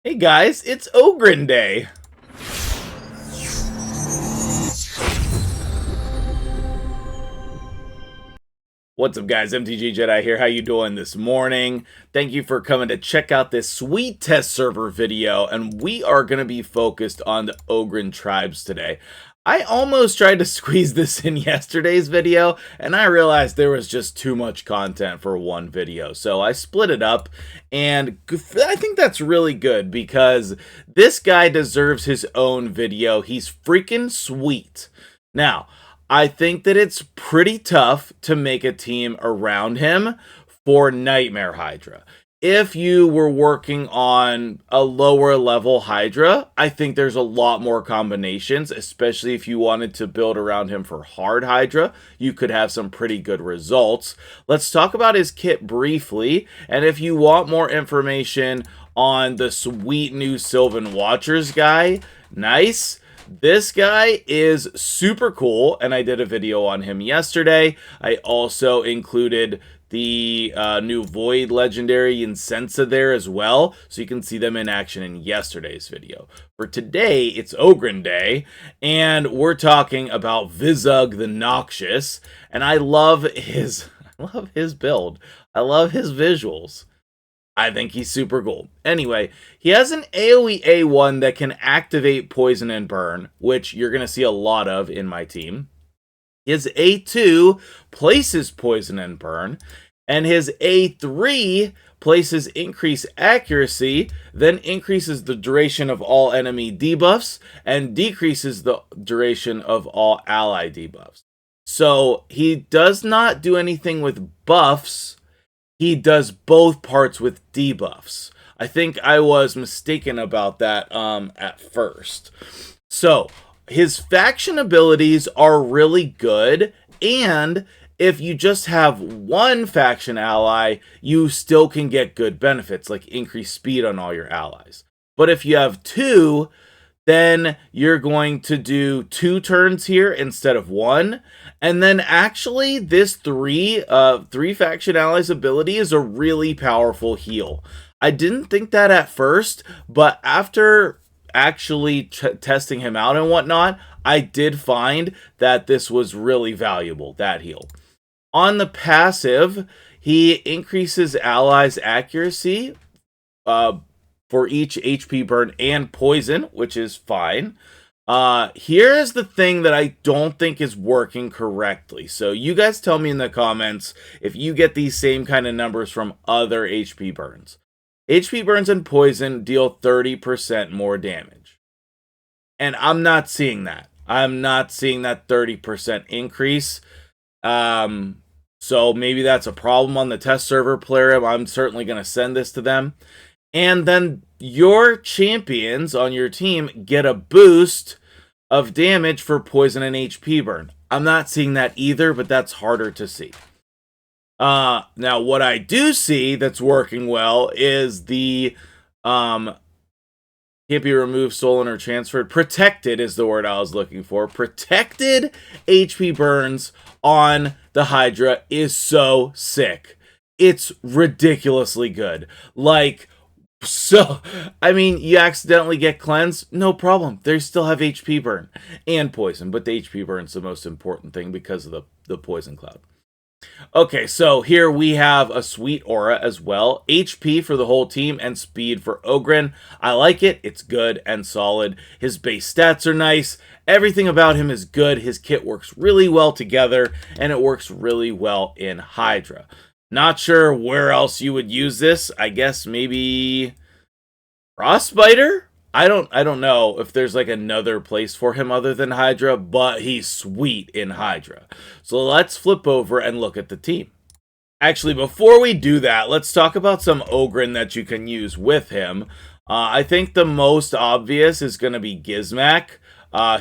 Hey guys, it's Ogryn Day! What's up guys, MtgJedi here, how you doing this morning? Thank you for coming to check out this sweet test server video, and we are going to be focused on the Ogryn tribes today. I almost tried to squeeze this in yesterday's video, and I realized there was just too much content for one video, so I split it up, and I think that's really good, because this guy deserves his own video. He's freaking sweet. Now, I think that it's pretty tough to make a team around him for Nightmare Hydra. If you were working on a lower level Hydra, I think there's a lot more combinations, especially if you wanted to build around him for hard Hydra. You could have some pretty good results. Let's talk about his kit briefly, and if you want more information on the sweet new Sylvan Watchers guy, nice. This guy is super cool, and I did a video on him yesterday. I also included the new Void Legendary Incensa there as well, so you can see them in action in yesterday's video. For today, it's Ogryn Day, and we're talking about Vizug the Noxious, and I love his build. I love his visuals. I think he's super cool. Anyway, he has an AoE A1 that can activate Poison and Burn, which you're going to see a lot of in my team. His A2 places Poison and Burn, and his A3 places Increase Accuracy, then increases the duration of all enemy debuffs, and decreases the duration of all ally debuffs. So he does not do anything with buffs. He does both parts with debuffs. I think I was mistaken about that at first. So, his faction abilities are really good, and if you just have one faction ally, you still can get good benefits, like increased speed on all your allies. But if you have two, then you're going to do 2 turns here instead of 1. And then actually this three faction allies ability is a really powerful heal. I didn't think that at first, but after actually testing him out and whatnot, I did find that this was really valuable, that heal. On the passive, he increases allies' accuracy for each HP burn and poison, which is fine. Here's the thing that I don't think is working correctly. So you guys tell me in the comments if you get these same kind of numbers from other HP burns. HP burns and poison deal 30% more damage. And I'm not seeing that. I'm not seeing that 30% increase. So maybe that's a problem on the test server player. I'm certainly going to send this to them. And then your champions on your team get a boost of damage for poison and HP burn. I'm not seeing that either, but that's harder to see. Now, what I do see that's working well is the can't be removed, stolen, or transferred. Protected is the word I was looking for. Protected HP burns on the Hydra is so sick. It's ridiculously good. Like, so, I mean, you accidentally get cleansed, no problem. They still have HP burn and poison, but the HP burn is the most important thing because of the poison cloud. Okay, so here we have a sweet aura as well. HP for the whole team and speed for Ogryn. I like it. It's good and solid. His base stats are nice. Everything about him is good. His kit works really well together, and it works really well in Hydra. Not sure where else you would use this. I guess maybe Frostbiter? I don't know if there's like another place for him other than Hydra, but he's sweet in Hydra. So let's flip over and look at the team. Actually, before we do that, let's talk about some Ogryn that you can use with him. I think the most obvious is going to be Gizmak.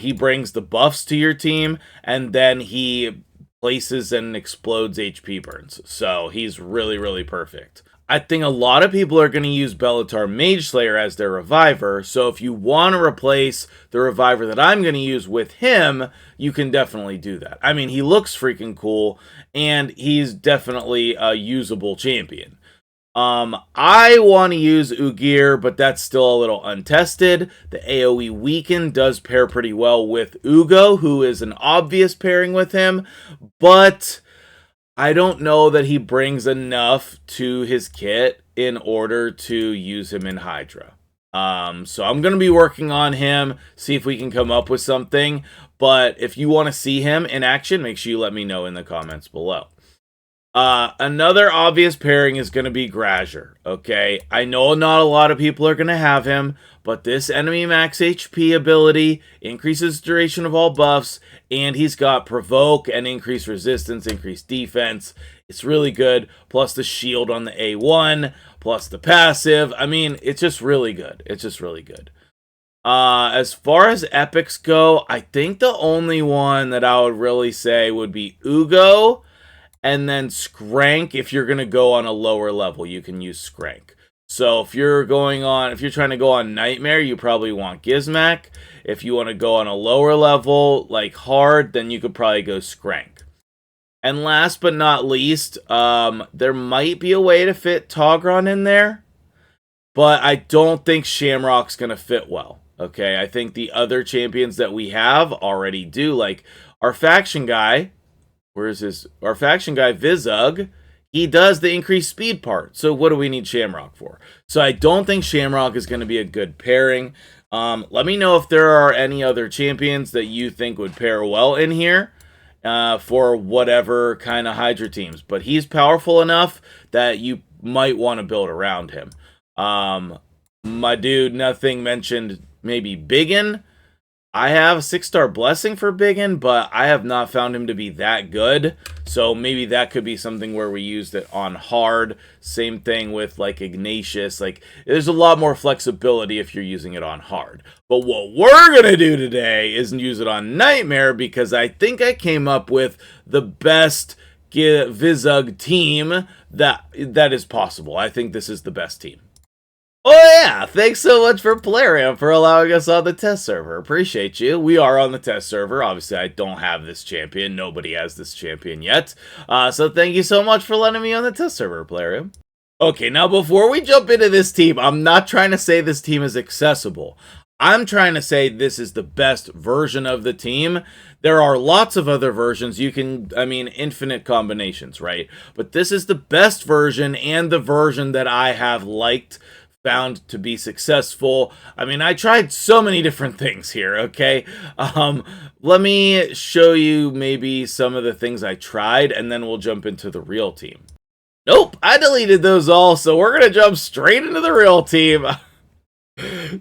He brings the buffs to your team, and then he places and explodes HP burns. So he's really, really perfect. I think a lot of people are going to use Bellator Mageslayer as their reviver, so if you want to replace the reviver that I'm going to use with him, you can definitely do that. I mean, he looks freaking cool, and he's definitely a usable champion. I want to use Ugir, but that's still a little untested. The AoE Weaken does pair pretty well with Ugo, who is an obvious pairing with him, but I don't know that he brings enough to his kit in order to use him in Hydra. So I'm going to be working on him, see if we can come up with something, but if you want to see him in action, make sure you let me know in the comments below. Another obvious pairing is going to be Grazier, okay? I know not a lot of people are going to have him, but this enemy max HP ability increases duration of all buffs, and he's got Provoke and increased resistance, increased defense. It's really good, plus the shield on the A1, plus the passive. I mean, it's just really good. It's just really good. As far as epics go, I think the only one that I would really say would be Ugo, and then Skrank. If you're going to go on a lower level, you can use Skrank. So if you're trying to go on Nightmare, you probably want Gizmak. If you want to go on a lower level, like hard, then you could probably go Skrank. And last but not least, there might be a way to fit Togron in there, but I don't think Shamrock's going to fit well. Okay, I think the other champions that we have already do. Like our faction guy, our faction guy, Vizug, he does the increased speed part. So what do we need Shamrock for? So I don't think Shamrock is going to be a good pairing. Let me know if there are any other champions that you think would pair well in here for whatever kind of Hydra teams. But he's powerful enough that you might want to build around him. My dude, Nothing mentioned maybe Biggin. I have a 6-star blessing for Biggin, but I have not found him to be that good. So maybe that could be something where we used it on hard. Same thing with like Ignatius. Like there's a lot more flexibility if you're using it on hard. But what we're going to do today is use it on Nightmare, because I think I came up with the best Vizug team that is possible. I think this is the best team. Oh yeah, thanks so much for Plarium for allowing us on the test server. Appreciate you. We are on the test server. Obviously, I don't have this champion. Nobody has this champion yet. So thank you so much for letting me on the test server, Plarium. Okay, now before we jump into this team, I'm not trying to say this team is accessible. I'm trying to say this is the best version of the team. There are lots of other versions. You can, infinite combinations, right? But this is the best version, and the version that I have liked, found to be successful. I tried so many different things here, okay? Let me show you maybe some of the things I tried, and then we'll jump into the real team. Nope, I deleted those all, so we're gonna jump straight into the real team.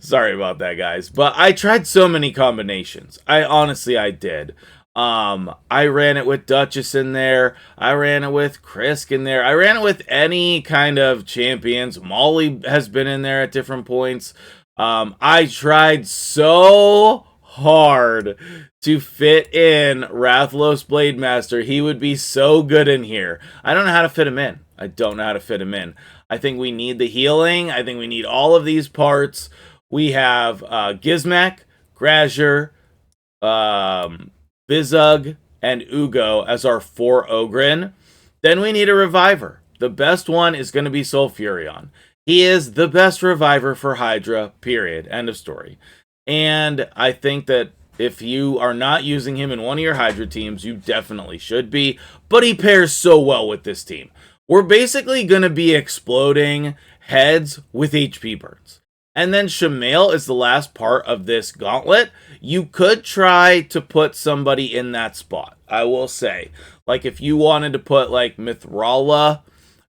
Sorry about that, guys, but I tried so many combinations. I did. I ran it with Duchess in there. I ran it with Krisk in there. I ran it with any kind of champions. Molly has been in there at different points. I tried so hard to fit in Rathlos Blademaster. He would be so good in here. I don't know how to fit him in. I don't know how to fit him in. I think we need the healing. I think we need all of these parts. We have Gizmak, Grazier, Vizug, and Ugo as our 4 Ogryn. Then we need a reviver. The best one is going to be Sulfurion. He is the best reviver for Hydra, period. End of story. And I think that if you are not using him in one of your Hydra teams, you definitely should be. But he pairs so well with this team. We're basically going to be exploding heads with HP burns. And then Shamail is the last part of this gauntlet. You could try to put somebody in that spot, I will say. Like if you wanted to put like Mithrala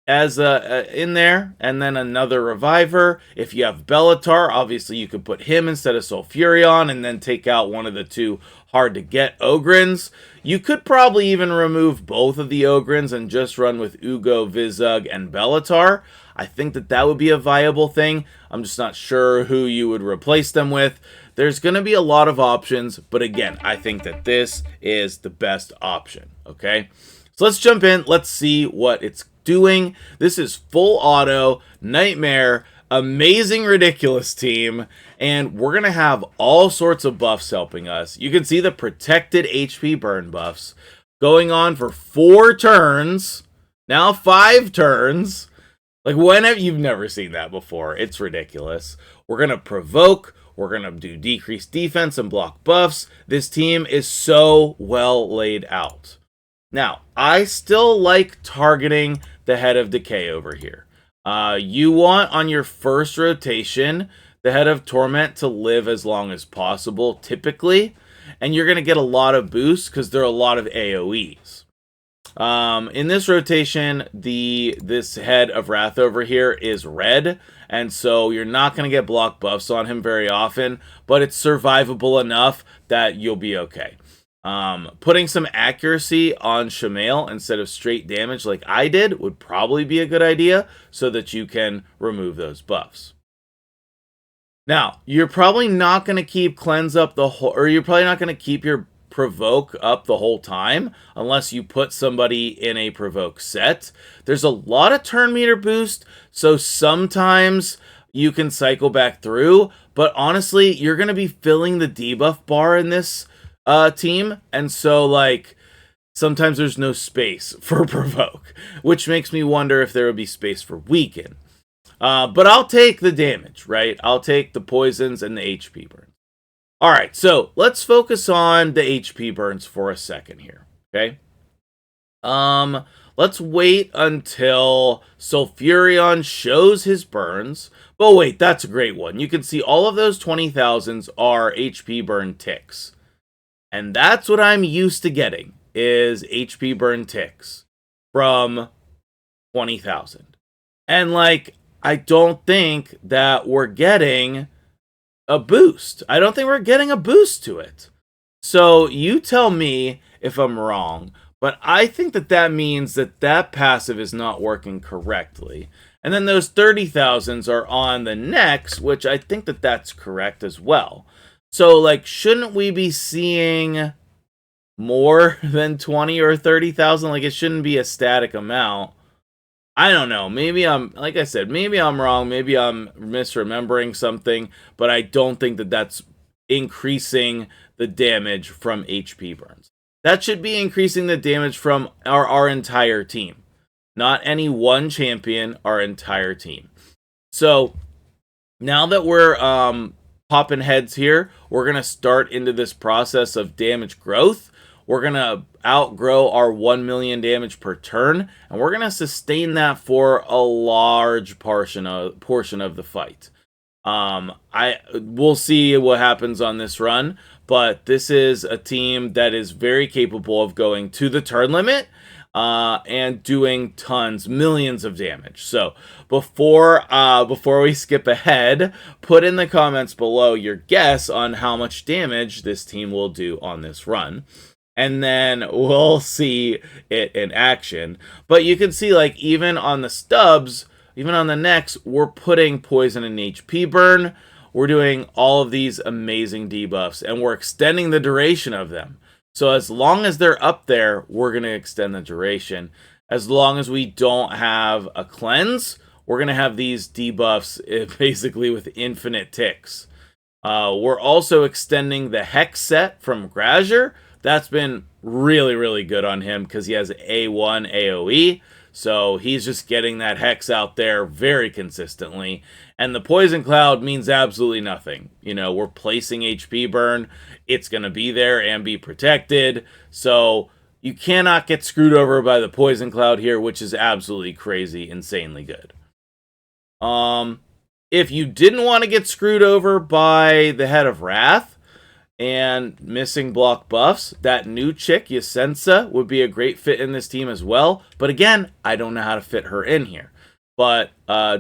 as in there, and then another reviver. If you have Bellatar, obviously you could put him instead of Sulfurion, and then take out one of the 2 hard to get Ogryns. You could probably even remove both of the Ogryns and just run with Ugo, Vizug, and Bellatar. I think that would be a viable thing. I'm just not sure who you would replace them with. There's going to be a lot of options, but again, I think that this is the best option, okay? So let's jump in. Let's see what it's doing. This is full auto, Nightmare, amazing, ridiculous team, and we're going to have all sorts of buffs helping us. You can see the protected HP burn buffs going on for 4 turns, now 5 turns. Like, when have you've never seen that before? It's ridiculous. We're going to provoke. We're going to do decreased defense and block buffs. This team is so well laid out. Now, I still like targeting the Head of Decay over here. You want on your first rotation the Head of Torment to live as long as possible, typically. And you're going to get a lot of boosts because there are a lot of AoEs. In this rotation, this Head of Wrath over here is red, and so you're not going to get block buffs on him very often, but it's survivable enough that you'll be okay. Putting some accuracy on Shamail instead of straight damage like I did would probably be a good idea so that you can remove those buffs. Now, you're probably not going to keep Cleanse up the whole, or you're probably not going to keep your Provoke up the whole time unless you put somebody in a Provoke set. There's a lot of turn meter boost, so sometimes you can cycle back through, but honestly, you're going to be filling the debuff bar in this team, and so like sometimes there's no space for Provoke, which makes me wonder if there would be space for Weaken. But I'll take the damage, right? I'll take the poisons and the HP burn. Alright, so let's focus on the HP burns for a second here, okay? Let's wait until Sulfurion shows his burns. Oh wait, that's a great one. You can see all of those 20,000s are HP burn ticks. And that's what I'm used to getting, is HP burn ticks from 20,000. And like, I don't think that we're getting a boost. I don't think we're getting a boost to it. So you tell me if I'm wrong, but I think that means that passive is not working correctly. And then those 30,000s are on the next, which I think that's correct as well. So like, shouldn't we be seeing more than 20 or 30,000? Like, it shouldn't be a static amount. I don't know. Maybe I'm, like I said, maybe I'm wrong. Maybe I'm misremembering something, but I don't think that's increasing the damage from HP burns. That should be increasing the damage from our entire team. Not any one champion, our entire team. So now that we're popping heads here, we're going to start into this process of damage growth. We're going to outgrow our 1 million damage per turn, and we're going to sustain that for a large portion of the fight. We'll see what happens on this run, but this is a team that is very capable of going to the turn limit and doing millions of damage. So before we skip ahead, put in the comments below your guess on how much damage this team will do on this run. And then we'll see it in action. But you can see, like, even on the stubs, even on the necks, we're putting poison and HP burn. We're doing all of these amazing debuffs, and we're extending the duration of them. So as long as they're up there, we're going to extend the duration. As long as we don't have a cleanse, we're going to have these debuffs basically with infinite ticks. We're also extending the Hex set from Grazier. That's been really, really good on him because he has A1 AoE. So he's just getting that Hex out there very consistently. And the Poison Cloud means absolutely nothing. You know, we're placing HP burn. It's going to be there and be protected. So you cannot get screwed over by the Poison Cloud here, which is absolutely crazy, insanely good. If you didn't want to get screwed over by the Head of Wrath and missing block buffs, that new chick, Yasensa, would be a great fit in this team as well. But again, I don't know how to fit her in here. But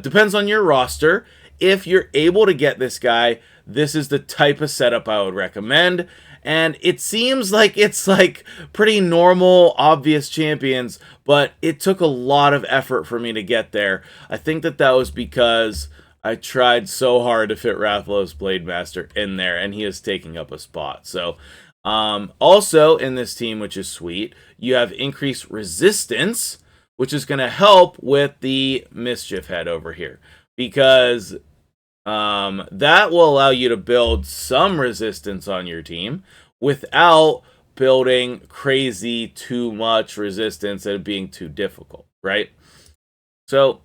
depends on your roster. If you're able to get this guy, this is the type of setup I would recommend. And it seems like it's like pretty normal, obvious champions, but it took a lot of effort for me to get there. I think that was because I tried so hard to fit Rathlow's Blade Master in there, and he is taking up a spot. So, also in this team, which is sweet, you have increased resistance, which is going to help with the Mischief Head over here, because that will allow you to build some resistance on your team without building crazy too much resistance and being too difficult, right? So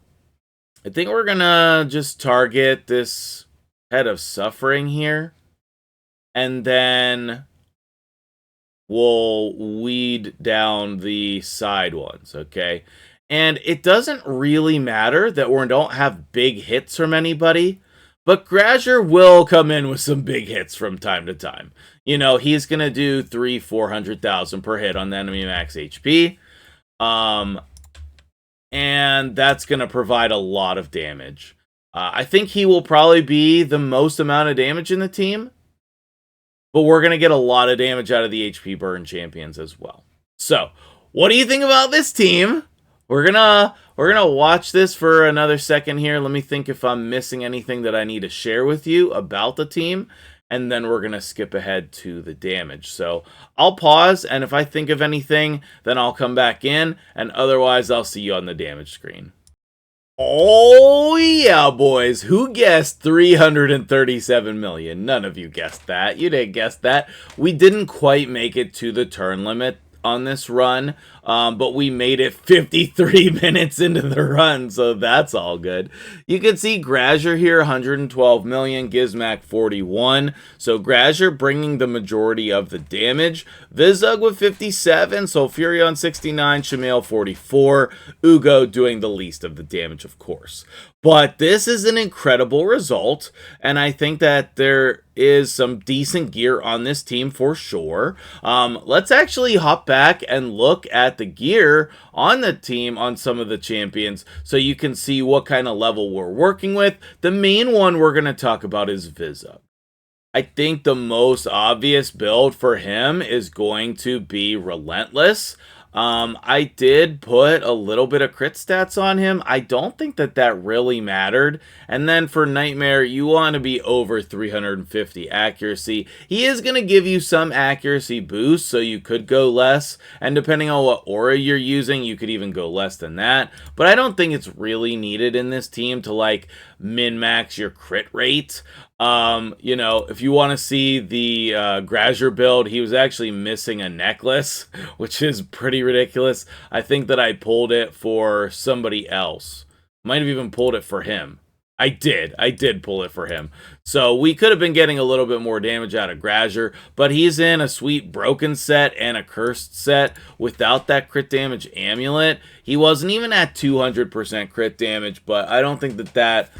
I think we're gonna just target this Head of Suffering here. And then we'll weed down the side ones, okay? And it doesn't really matter that we don't have big hits from anybody, but Grazer will come in with some big hits from time to time. You know, he's going to do 300,000-400,000 per hit on the enemy max HP. And that's going to provide a lot of damage. I think he will probably be the most amount of damage in the team. But we're going to get a lot of damage out of the HP burn champions as well. So, what do you think about this team? We're gonna watch this for another second here. Let me think if I'm missing anything that I need to share with you about the team. And then we're going to skip ahead to the damage. So, I'll pause, and if I think of anything, then I'll come back in. And otherwise, I'll see you on the damage screen. Oh, yeah, boys. Who guessed 337 million? None of you guessed that. You didn't guess that. We didn't quite make it to the turn limit on this run, but we made it 53 minutes into the run, so that's all good. You can see Grazer here, 112 million, Gizmak 41, so Grazer bringing the majority of the damage, Vizug with 57, so Furion 69, Shamail 44, Ugo doing the least of the damage, of course. But this is an incredible result, and I think that there is some decent gear on this team for sure. Let's actually hop back and look at the gear on the team on some of the champions so you can see what kind of level we're working with. The main one we're going to talk about is Vizug. I think the most obvious build for him is going to be Relentless. I did put a little bit of crit stats on him. I don't think that that really mattered. And then for Nightmare, you want to be over 350 accuracy. He is going to give you some accuracy boost, so you could go less. And depending on what aura you're using, you could even go less than that. But I don't think it's really needed in this team to like min-max your crit rate. You know, if you want to see the Grazer build, he was actually missing a necklace, which is pretty ridiculous. I think that I pulled it for somebody else. Might have even pulled it for him. I did pull it for him. So we could have been getting a little bit more damage out of Grazer, but he's in a sweet broken set and a cursed set without that crit damage amulet. He wasn't even at 200% crit damage, but I don't think that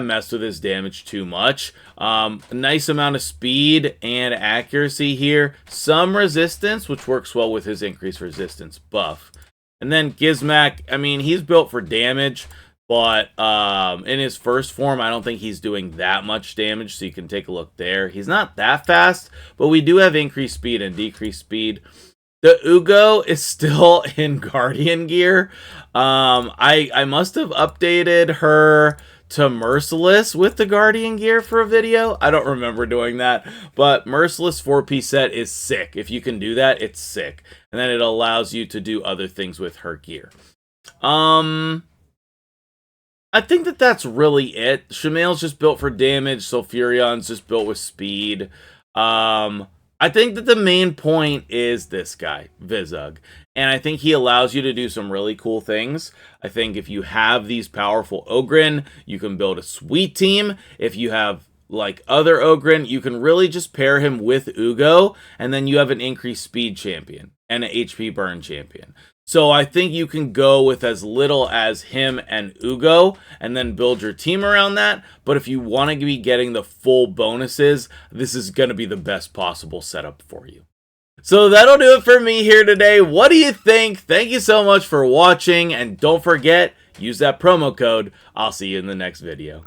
messed with his damage too much. A nice amount of speed and accuracy here. Some resistance, which works well with his increased resistance buff. And then Gizmak, I mean, he's built for damage, but in his first form, I don't think he's doing that much damage, so you can take a look there. He's not that fast, but we do have increased speed and decreased speed. The Ugo is still in Guardian gear. I must have updated her to Merciless with the Guardian gear for a video. I don't remember doing that, but Merciless 4-piece set is sick. If you can do that, it's sick. And then it allows you to do other things with her gear. I think that that's really it. Shamail's just built for damage, so Furion's just built with speed. I think that the main point is this guy, Vizug. And I think he allows you to do some really cool things. I think if you have these powerful Ogryn, you can build a sweet team. If you have like other Ogryn, you can really just pair him with Ugo, and then you have an increased speed champion and an HP burn champion. So I think you can go with as little as him and Ugo and then build your team around that. But if you want to be getting the full bonuses, this is going to be the best possible setup for you. So that'll do it for me here today. What do you think? Thank you so much for watching. And don't forget, use that promo code. I'll see you in the next video.